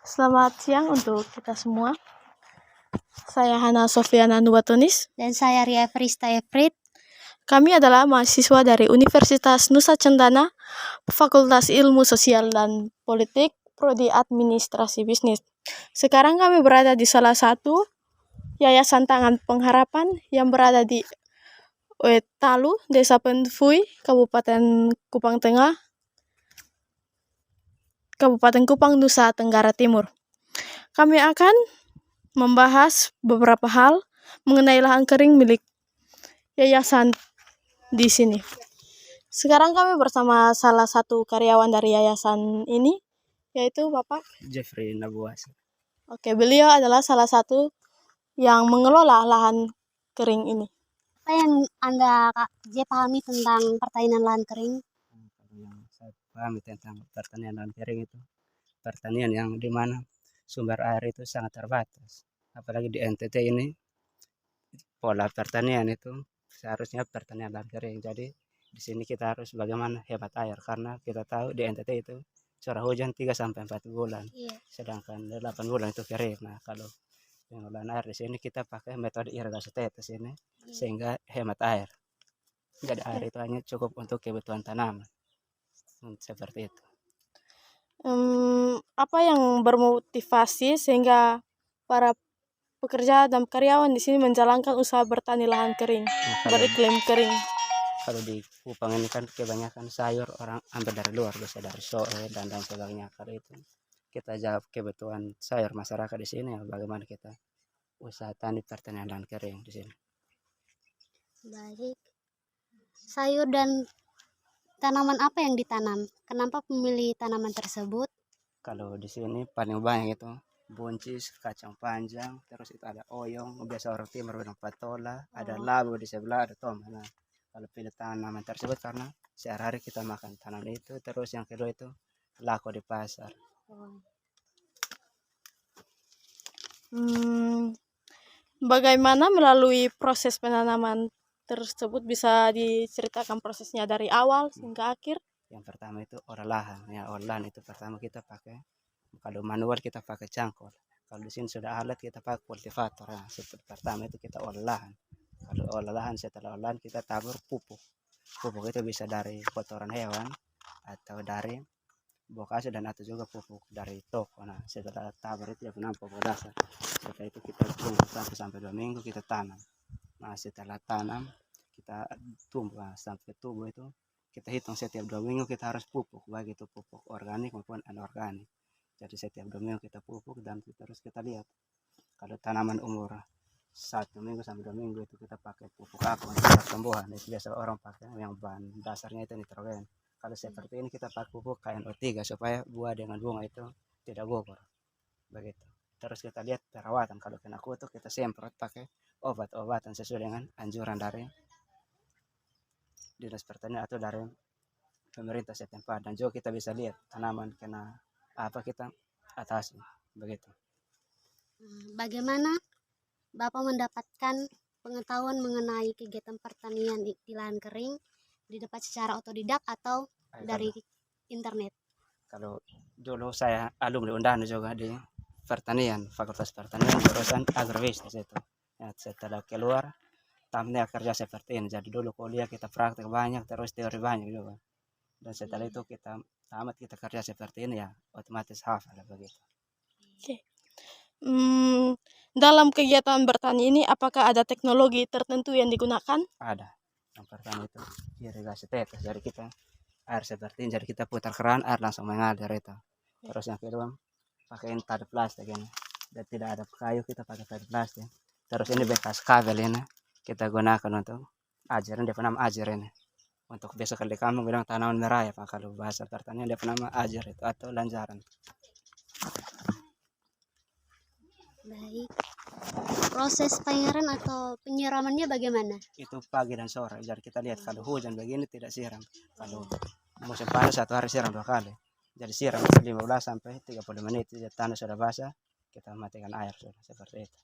Selamat siang untuk kita semua. Saya Hana Sofiana Nuwatonis. Dan saya Ria Frista Efrit. Kami adalah mahasiswa dari Universitas Nusa Cendana, Fakultas Ilmu Sosial dan Politik, Prodi Administrasi Bisnis. Sekarang kami berada di salah satu Yayasan Tangan Pengharapan yang berada di Talu, Desa Pentfui, Kabupaten Kupang Tengah, Kabupaten Kupang, Nusa Tenggara Timur. Kami akan membahas beberapa hal mengenai lahan kering milik yayasan di sini. Sekarang kami bersama salah satu karyawan dari yayasan ini, yaitu Bapak Jeffrey Nabuas. Oke, beliau adalah salah satu yang mengelola lahan kering ini. Apa yang Anda pahami tentang pertanian lahan kering? Kalau yang saya pahami tentang pertanian lahan kering itu pertanian yang di mana sumber air itu sangat terbatas. Apalagi di NTT ini pola pertanian itu seharusnya pertanian lahan kering. Jadi di sini kita harus bagaimana hemat air karena kita tahu di NTT itu curah hujan 3 sampai 4 bulan. Sedangkan 8 bulan itu kering. Nah, kalau pengolahan air di sini kita pakai metode irigasi tetes ini sehingga hemat air. Jadi air itu hanya cukup untuk kebutuhan tanaman. Seperti itu. Apa yang bermotivasi sehingga para pekerja dan karyawan di sini menjalankan usaha bertani lahan kering, beriklim kering? Kalau di Kupang ini kan kebanyakan sayur orang ambil dari luar, bisa dari soe dan sebagainya. Kalau itu kita jawab kebutuhan sayur masyarakat di sini, bagaimana kita usaha tani pertanian lahan kering di sini. Baik. Sayur dan tanaman apa yang ditanam? Kenapa memilih tanaman tersebut? Kalau di sini paling banyak itu buncis, kacang panjang, terus itu ada oyong, biasa orang timur bilang patola, ada labu di sebelah, ada tomat. Nah, kalau pilih tanaman tersebut karena sehari-hari kita makan tanaman itu, terus yang kedua itu laku di pasar. Bagaimana melalui proses penanaman tersebut, bisa diceritakan prosesnya dari awal hingga akhir? Yang pertama itu olahan. Ya, olahan itu pertama kita pakai, kalau manual kita pakai cangkul. Kalau di sini sudah alat kita pakai kultivator. Nah, pertama itu kita olahan. Kalau olahan, setelah olahan kita tabur pupuk. Pupuk itu bisa dari kotoran hewan atau dari bokase dan atau juga pupuk dari toko. Nah, setelah tabur itu yang pupuk dasar. Setelah itu kita tunggu sampai 2 minggu kita tanam. Nah, setelah tanam kita tumbuh. Nah, sampai tumbuh itu kita hitung setiap 2 minggu kita harus pupuk, baik itu pupuk organik maupun anorganik. Jadi setiap 2 minggu kita pupuk dan terus kita lihat kalau tanaman umur 1 minggu sampai 2 minggu itu kita pakai pupuk apa untuk pertumbuhan. Itu biasa orang pakai yang bahan dasarnya itu nitrogen. Kalau seperti ini kita pakai pupuk KNO3 supaya buah dengan bunga itu tidak gugur. Begitu. Terus kita lihat perawatan, kalau kena kutu kita semprot pakai obat-obatan sesuai dengan anjuran dari dinas pertanian atau dari pemerintah setempat. Dan juga kita bisa lihat tanaman kena apa kita atasi. Begitu. Bagaimana Bapak mendapatkan pengetahuan mengenai kegiatan pertanian di lahan kering? Didapat secara otodidak atau dari internet? Kalau dulu saya alumni Undana juga di pertanian, Fakultas Pertanian jurusan agrobisnis itu. Ya, setelah keluar tampaknya kerja seperti ini. Jadi dulu kuliah kita praktek banyak, terus teori banyak juga. Dan setelah itu kita tamat kita kerja seperti ini, ya otomatis hafal begitu. Oke. Dalam kegiatan bertani ini apakah ada teknologi tertentu yang digunakan? Ada. Yang pertama itu irigasi tetes. Jadi kita air seperti ini, jadi kita putar keran air langsung mengalir itu. Terus yang kedua pakai tali plastik ini. Dan tidak ada kayu, kita pakai tali plastik. Terus ini bekas kabel ini kita gunakan untuk ajar, dia nama ajar ini. Untuk biasa kali kamu bilang tanaman merayap, kalau bahasa pertanian dia nama ajar itu atau lanjaran. Baik. Proses penyiram atau penyiramannya bagaimana? Itu pagi dan sore. Jadi kita lihat kalau hujan begini tidak siram. Kalau musim panas 1 hari siram 2 kali. Jadi siram 15 sampai 30 menit. Jadi tanah sudah basah, kita matikan air sudah seperti itu.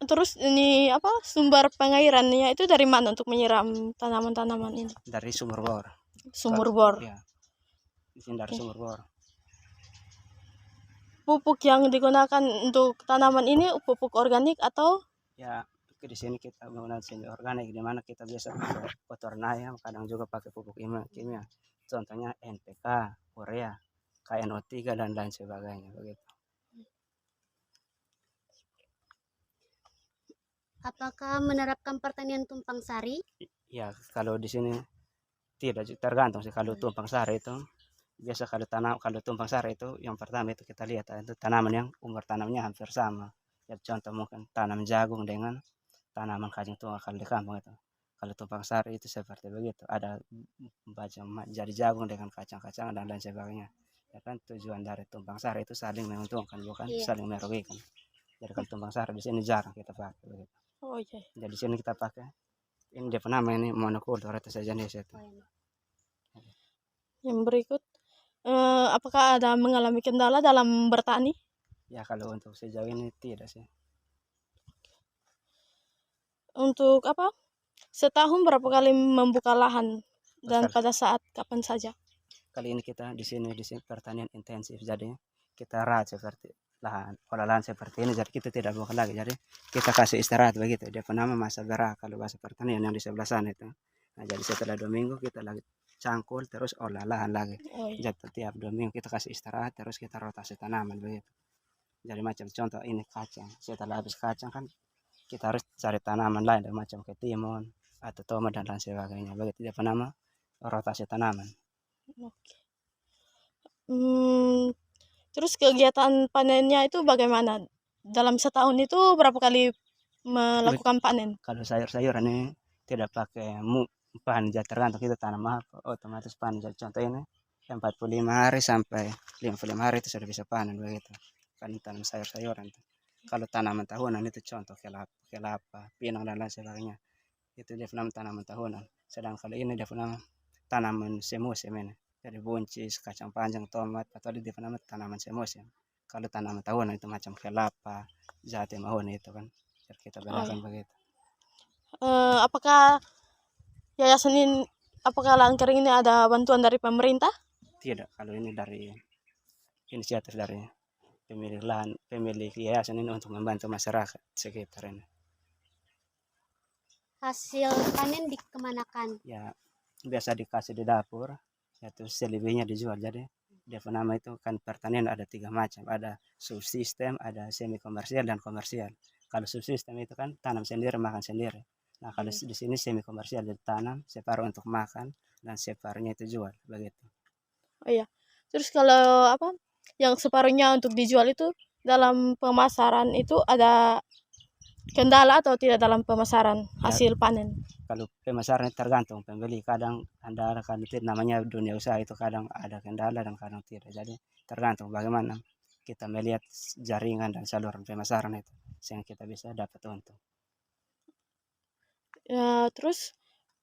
Terus ini apa sumber pengairannya itu dari mana untuk menyiram tanaman-tanaman ini? Dari sumur bor. Sumur bor. Ya. Di sini dari sumur bor. pupuk yang digunakan untuk tanaman ini pupuk organik atau Ya di sini kita menggunakan semi organik di mana kita biasa pakai kotoran ayam, kadang juga pakai pupuk kimia. Contohnya NPK, urea, KNO3 dan lain sebagainya begitu. Apakah menerapkan pertanian tumpang sari? Ya kalau di sini tidak tergantung sih kalau tumpang sari itu biasa kalau tumpang sari itu yang pertama itu kita lihat itu tanaman yang umur tanamnya hampir sama. Ya contoh mungkin tanam jagung dengan tanaman kacang tunggal kalau di kampung itu. Kalau tumpang sari itu seperti begitu, ada jadi jagung dengan kacang-kacangan dan lain sebagainya. Ya kan tujuan dari tumpang sari itu saling menguntungkan bukan Iya. saling merugikan. Jadi kalau tumpang sari di sini jarang kita pakai begitu. oh iya. Jadi di sini kita pakai ini dia nama ini monokultur atau sejenis itu. Oh, iya. Yang berikut, apakah ada mengalami kendala dalam bertani? Ya kalau untuk sejauh ini tidak sih. Untuk apa? Setahun berapa kali membuka lahan dan Sekali. pada saat kapan saja? Kali ini kita di sini pertanian intensif jadi kita rawat seperti lahan seperti ini jadi kita tidak buka lagi jadi kita kasih istirahat begitu dia nama masa berah kalau bahasa pertanian yang di sebelah sana itu. Nah jadi setelah 2 minggu kita lagi cangkul terus olah lahan lagi. Oh iya. Jadi tiap 2 minggu kita kasih istirahat terus kita rotasi tanaman begitu. Jadi macam contoh ini kacang setelah habis kacang kan kita harus cari tanaman lain macam ketimun atau tomat dan lain sebagainya begitu dia nama rotasi tanaman. Oke. Terus kegiatan panennya itu bagaimana? Dalam setahun itu berapa kali melakukan panen? Kalau sayur-sayuran ini tidak pakai panen jadi tergantung kita tanam apa otomatis panen jadi contoh ini 45 hari sampai 55 hari itu sudah bisa panen begitu kan tanam sayur-sayuran itu. Kalau tanaman tahunan itu contoh kelapa, pinang dan lain sebagainya itu dia tanaman tahunan. Sedang kalau ini dia tanaman semusim ini. Jadi buncis, kacang panjang, tomat atau dia tanaman semusim. Kalau tanaman tahunan itu macam kelapa, jati mahoni itu kan. Jadi kita Oh bedakan iya. begitu. Apakah yayasan ini, apakah Langkering ini ada bantuan dari pemerintah? Tidak, kalau ini dari inisiatif dari pemilik lahan, pemilik yayasan ini untuk membantu masyarakat sekitar ini. Hasil panen dikemanakan? Ya biasa dikasih di dapur, ya terus selebihnya dijual. Jadi dia nama itu kan pertanian ada 3 macam, ada subsistem, ada semi komersial dan komersial. Kalau subsistem itu kan tanam sendiri, makan sendiri. Nah kalau di sini semi komersial jadi tanam separuh untuk makan dan separuhnya itu jual begitu. Oh iya. Terus kalau apa? Yang separuhnya untuk dijual itu dalam pemasaran itu ada kendala atau tidak dalam pemasaran Ya, hasil panen? kalau pemasaran tergantung pembeli kadang ada kan itu namanya dunia usaha itu kadang ada kendala dan kadang tidak. Jadi tergantung bagaimana kita melihat jaringan dan saluran pemasaran itu sehingga kita bisa dapat untung. Ya, terus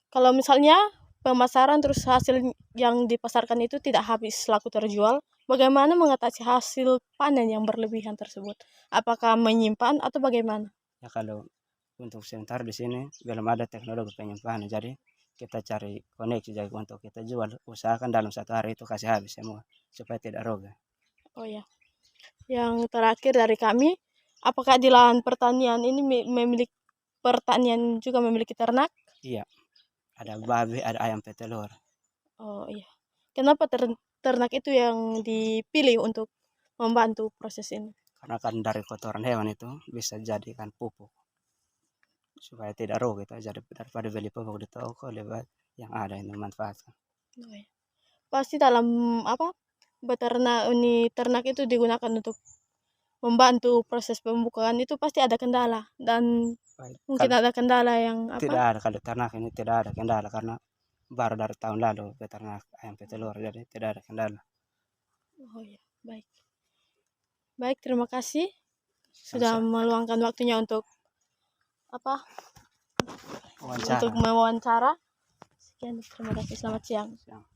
kalau misalnya pemasaran terus hasil yang dipasarkan itu tidak habis laku terjual, bagaimana mengatasi hasil panen yang berlebihan tersebut? Apakah menyimpan atau bagaimana? Ya kalau untuk sementara di sini belum ada teknologi penyimpanan jadi kita cari koneksi jadi untuk kita jual usahakan dalam 1 hari itu kasih habis semua supaya tidak rugi. Oh ya. Yang terakhir dari kami, apakah di lahan pertanian ini memiliki pertanian juga memiliki ternak? Iya, ada babi, ada ayam petelur. Oh iya. Kenapa ternak itu yang dipilih untuk membantu proses ini? Karena kan dari kotoran hewan itu bisa jadikan pupuk supaya tidak rugi gitu. Jadi daripada beli pupuk di toko lebih yang ada yang manfaatkan. Oh iya. Pasti dalam apa? Beternak ini ternak itu digunakan untuk membantu proses pembukaan itu pasti ada kendala dan Baik, mungkin kalau ada kendala yang tidak apa? ada kalau ternak ini tidak ada kendala karena baru dari tahun lalu peternak ayam petelur jadi tidak ada kendala. Oh iya, baik. Baik, terima kasih sudah Sama-sama. meluangkan waktunya untuk apa? Untuk Wawancara. mewawancara. Sekian, terima kasih. Selamat siang. Siang.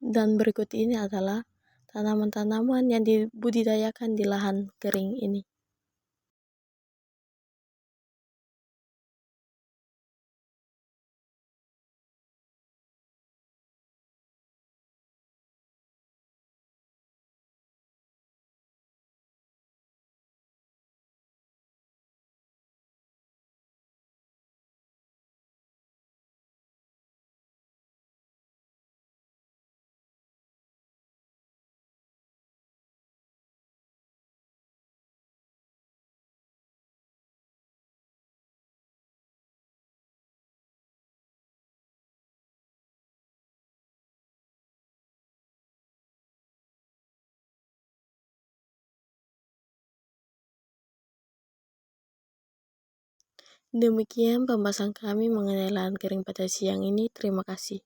Dan berikut ini adalah tanaman-tanaman yang dibudidayakan di lahan kering ini. Demikian pembahasan kami mengenai lahan kering pada siang ini. Terima kasih.